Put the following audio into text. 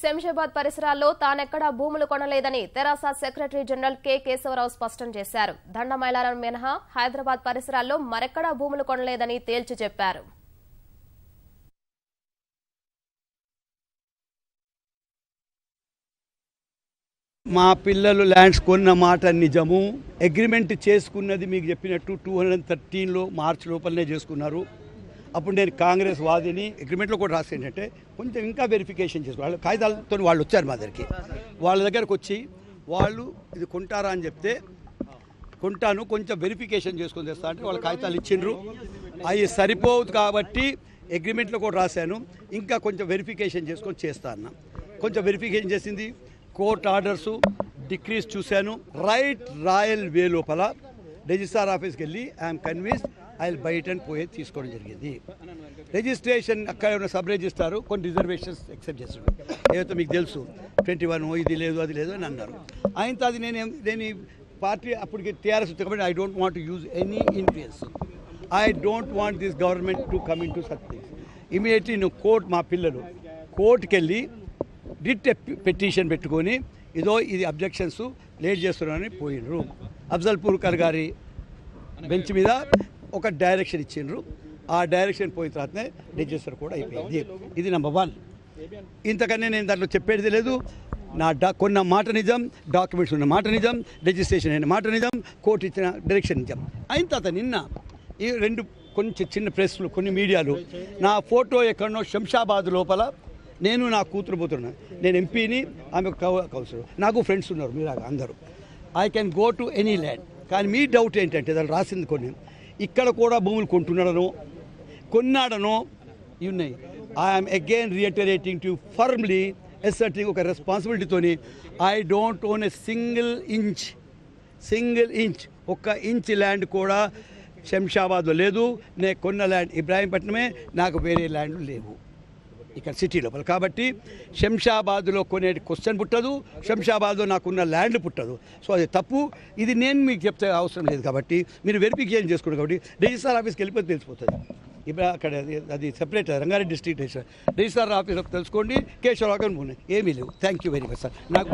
శంషాబాద్ పరిసరాల్లో తానెక్కడా భూములు కొనలేదని తెరాస secretary general K Keshavarao స్పష్టం చేశారు. దండమైలారం మినహా హైదరాబాద్ పరిసరాల్లో మరెక్కడా భూములు కొనలేదని తేల్చి చెప్పారు. మా పిల్లలు ల్యాండ్స్ కొన్న మాట నిజము. అగ్రిమెంట్ చేసుకున్నది మీకు చెప్పినట్టు 2013లో మార్చి లోపలనే చేసుకున్నారు. అప్పుడు నేను కాంగ్రెస్ వాదిని. అగ్రిమెంట్లో కూడా రాసి ఏంటంటే కొంచెం ఇంకా వెరిఫికేషన్ చేసుకోవాలి. కాగితాలతో వాళ్ళు వచ్చారు మా దగ్గరికి. వాళ్ళ దగ్గరకు వచ్చి వాళ్ళు ఇది కొంటారా అని చెప్తే కొంటాను, కొంచెం వెరిఫికేషన్ చేసుకొని తెస్తా అంటే వాళ్ళ కాగితాలు ఇచ్చిండ్రు. అవి సరిపోదు కాబట్టి అగ్రిమెంట్లో కూడా రాశాను, ఇంకా కొంచెం వెరిఫికేషన్ చేసుకొని చేస్తా అన్న. కొంచెం వెరిఫికేషన్ చేసింది, కోర్ట్ ఆర్డర్సు డిక్రీస్ చూశాను. రైట్ రాయల్ వే లోపల రిజిస్ట్రార్ ఆఫీస్కి వెళ్ళి I'm convinced I will buy it అని పోయి తీసుకోవడం జరిగింది. రిజిస్ట్రేషన్ అక్కడ ఉన్న సబ్ రిజిస్ట్రారు కొన్ని రిజర్వేషన్స్ యాక్సెప్ట్ చేస్తాడు. ఏదైతే మీకు తెలుసు 21 ఇది లేదు అది లేదు అని అన్నారు. ఆయన అది నేను పార్టీ అప్పటికి టీఆర్ఎస్ వచ్చి కాబట్టి I don't want use any influence. I don't want this government to come in to such things. Immediately నేను కోర్ట్, మా పిల్లలు కోర్టుకి వెళ్ళి రిట్ పెటిషన్ పెట్టుకొని ఇది అబ్జెక్షన్స్ లేట్ చేస్తున్నారని పోయినరు. అఫ్జల్ పుర్కర్ గారి బెంచ్ మీద ఒక డైరెక్షన్ ఇచ్చిండ్రు. ఆ డైరెక్షన్ పోయిన తర్వాతనే రిజిస్టర్ కూడా అయిపోయింది. ఇది నెంబర్ 1. ఇంతకన్నా నేను దాంట్లో చెప్పేది లేదు. నా కొన్న మాట నిజం, డాక్యుమెంట్స్ ఉన్న మాట నిజం, రిజిస్ట్రేషన్ అయిన మాట నిజం, కోర్టు ఇచ్చిన డైరెక్షన్ నిజం. అయిన తర్వాత నిన్న ఈ కొంచెం చిన్న ప్రెస్లు, కొన్ని మీడియాలు నా ఫోటో ఎక్కడనో శంషాబాద్ లోపల నేను నా కూతురు పోతున్నాను. నేను ఎంపీని, ఆమె కౌన్సిలర్, నాకు ఫ్రెండ్స్ ఉన్నారు మీలాగా అందరూ. I can go to any land. కానీ మీ డౌట్ ఏంటంటే దాన్ని రాసింది కొన్ని ఇక్కడ కూడా భూములు కొంటున్నాడనో కొన్నాడనో ఉన్నాయి. I'm again reiterating to firmly asserting ఒక రెస్పాన్సిబిలిటీతోని I don't own a single inch ఒక్క ఇంచ్ ల్యాండ్ కూడా శంషాబాద్లో లేదు. నేను కొన్న ల్యాండ్ ఇబ్రాహీంపట్నమే, నాకు వేరే ల్యాండ్లు లేవు ఇక్కడ సిటీ లోపల. కాబట్టి శంషాబాద్లో కొనే క్వశ్చన్ పుట్టదు, శంషాబాద్లో నాకున్న ల్యాండ్ పుట్టదు. సో అది తప్పు. ఇది నేను మీకు చెప్తే అవసరం లేదు కాబట్టి మీరు వెరిఫికేషన్ చేసుకోండి. కాబట్టి రిజిస్ట్రార్ ఆఫీస్కి వెళ్ళిపోతే తెలిసిపోతుంది. ఇప్పుడు అక్కడ అది సెపరేట్ రంగారెడ్డి డిస్ట్రిక్ట్ రిజిస్ట్రార్ ఆఫీస్లో తెలుసుకోండి. కేశవరావు గారు ఏమీ లేవు. Thank you very much sir. నాకు